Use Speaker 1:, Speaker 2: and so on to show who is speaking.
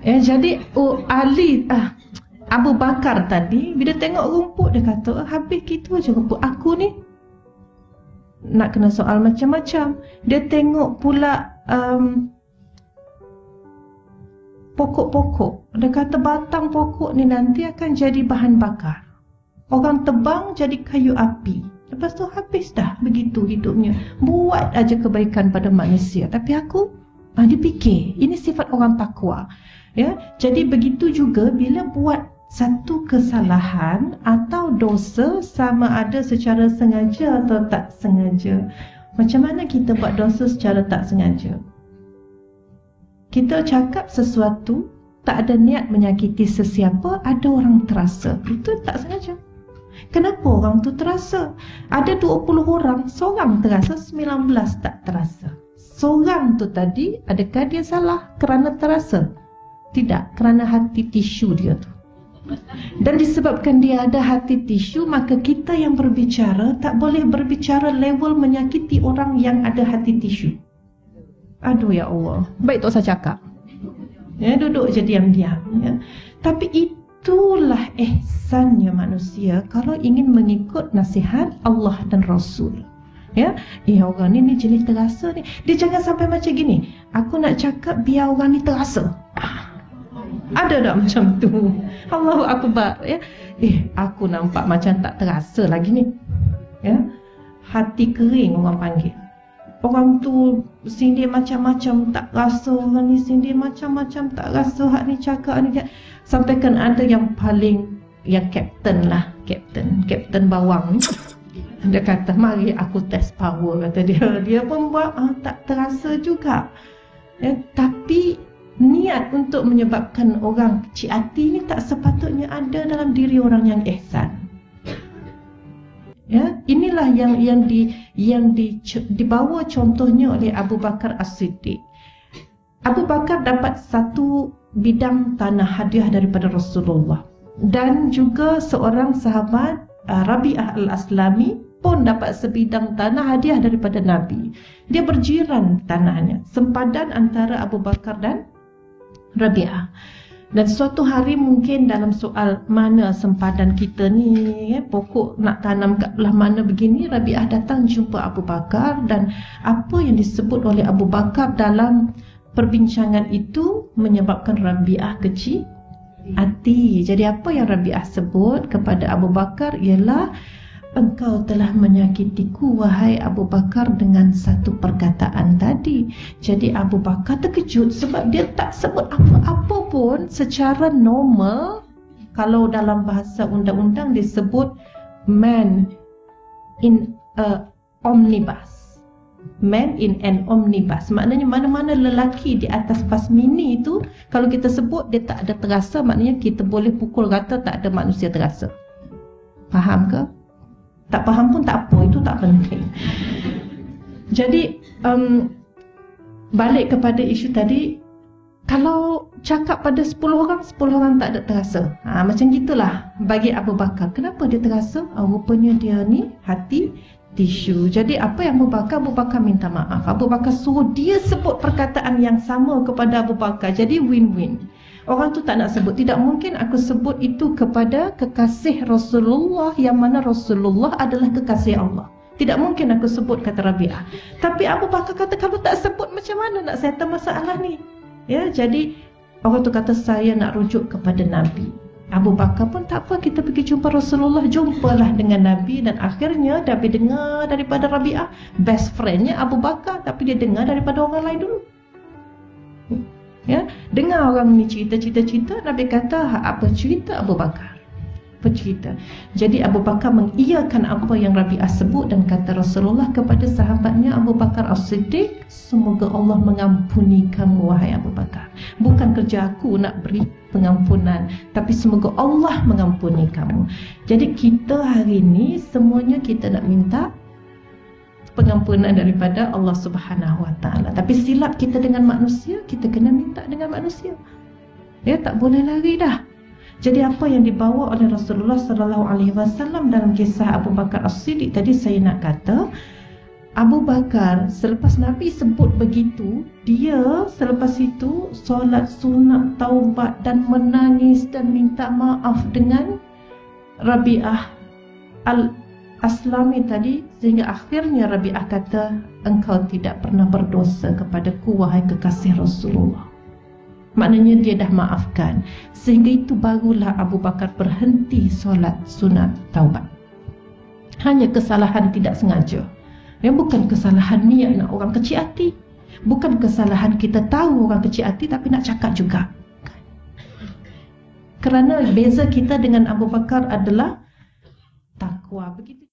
Speaker 1: Jadi Abu Bakar tadi bila tengok rumput dia kata, habis gitu aja rumput aku ni. Nak kena soal macam-macam. Dia tengok pula pokok-pokok. Dia kata batang pokok ni nanti akan jadi bahan bakar. Orang tebang jadi kayu api. Lepas tu habis dah begitu hidupnya. Buat aja kebaikan pada manusia. Tapi aku, dia fikir, ini sifat orang takwa. Ya, jadi begitu juga bila buat satu kesalahan atau dosa, sama ada secara sengaja atau tak sengaja. Macam mana kita buat dosa secara tak sengaja? Kita cakap sesuatu, tak ada niat menyakiti sesiapa, ada orang terasa. Itu tak sengaja. Kenapa orang tu terasa? Ada 20 orang, seorang terasa, 19 tak terasa. Seorang tu tadi, adakah dia salah kerana terasa? Tidak, kerana hati tisu dia tu. Dan disebabkan dia ada hati tisu, maka kita yang berbicara tak boleh berbicara level menyakiti orang yang ada hati tisu. Aduh ya Allah, baik tak saya cakap. Ya, duduk je diam-diam. Ya. Tapi itulah ihsannya manusia kalau ingin mengikut nasihat Allah dan Rasul. Ya, orang ni jenis terasa ni. Dia jangan sampai macam gini. Aku nak cakap biar orang ni terasa. Ada tak macam tu? Allahu Akbar. Ya. Aku nampak macam tak terasa lagi ni. Ya. Hati kering orang panggil. Orang tu sindir macam-macam tak rasa, orang ni sindir macam-macam tak rasa, hak ni cakap ni. Sampaikan ada yang paling, yang kapten lah, kapten bawang ni. Dia kata, mari aku test power, kata dia. Dia pun buat, tak terasa juga. Ya, tapi niat untuk menyebabkan orang kecil hati ni tak sepatutnya ada dalam diri orang yang ihsan. Ya, inilah yang dibawa contohnya oleh Abu Bakar As-Siddiq. Abu Bakar dapat satu bidang tanah hadiah daripada Rasulullah, dan juga seorang sahabat Rabi'ah Al-Aslami pun dapat sebidang tanah hadiah daripada Nabi. Dia berjiran tanahnya, sempadan antara Abu Bakar dan Rabi'ah. Dan suatu hari mungkin dalam soal mana sempadan kita ni, pokok nak tanam kat belah mana begini, Rabi'ah datang jumpa Abu Bakar, dan apa yang disebut oleh Abu Bakar dalam perbincangan itu menyebabkan Rabi'ah kecil hati. Jadi apa yang Rabi'ah sebut kepada Abu Bakar ialah, engkau telah menyakitiku wahai Abu Bakar dengan satu perkataan tadi. Jadi Abu Bakar terkejut sebab dia tak sebut apa-apa pun secara normal. Kalau dalam bahasa undang-undang disebut man in a omnibus. Man in an omnibus. Maknanya mana-mana lelaki di atas bas mini itu, kalau kita sebut dia tak ada terasa, maknanya kita boleh pukul rata tak ada manusia terasa. Faham ke? Tak faham pun tak apa, itu tak penting. Jadi balik kepada isu tadi, kalau cakap pada 10 orang tak ada terasa. Macam gitulah bagi Abu Bakar. Kenapa dia terasa? Rupanya dia ni hati tisu. Jadi apa yang Abu Bakar minta maaf. Abu Bakar suruh dia sebut perkataan yang sama kepada Abu Bakar. Jadi win-win. Orang tu tak nak sebut. Tidak mungkin aku sebut itu kepada kekasih Rasulullah, yang mana Rasulullah adalah kekasih Allah. Tidak mungkin aku sebut, kata Rabi'ah. Tapi Abu Bakar kata, kalau tak sebut macam mana nak settle masalah ni? Ya, jadi orang tu kata, saya nak rujuk kepada Nabi. Abu Bakar pun tak apa, kita pergi jumpa Rasulullah, jumpalah dengan Nabi. Dan akhirnya Nabi dengar daripada Rabi'ah, best friendnya Abu Bakar, tapi dia dengar daripada orang lain dulu. Ya, dengar orang ni cerita-cerita, Nabi kata, apa cerita Abu Bakar? Apa cerita? Jadi Abu Bakar mengiyakan apa yang Rabi'ah sebut, dan kata Rasulullah kepada sahabatnya Abu Bakar As-Siddiq, semoga Allah mengampuni kamu wahai Abu Bakar. Bukan kerja aku nak beri pengampunan, tapi semoga Allah mengampuni kamu. Jadi kita hari ini semuanya kita nak minta pengampunan daripada Allah Subhanahu Wa Taala. Tapi silap kita dengan manusia, kita kena minta dengan manusia. Ya, tak boleh lari dah. Jadi apa yang dibawa oleh Rasulullah sallallahu alaihi wasallam dalam kisah Abu Bakar As-Siddiq tadi, saya nak kata Abu Bakar selepas Nabi sebut begitu, dia selepas itu solat sunat taubat dan menangis dan minta maaf dengan Rabi'ah Al-Aslami tadi, sehingga akhirnya Rabi'ah kata, engkau tidak pernah berdosa kepadaku wahai kekasih Rasulullah. Maknanya dia dah maafkan. Sehingga itu barulah Abu Bakar berhenti solat sunat taubat. Hanya kesalahan tidak sengaja. Yang bukan kesalahan niat nak orang kecil hati. Bukan kesalahan kita tahu orang kecil hati tapi nak cakap juga. Kerana beza kita dengan Abu Bakar adalah takwa. Begitu.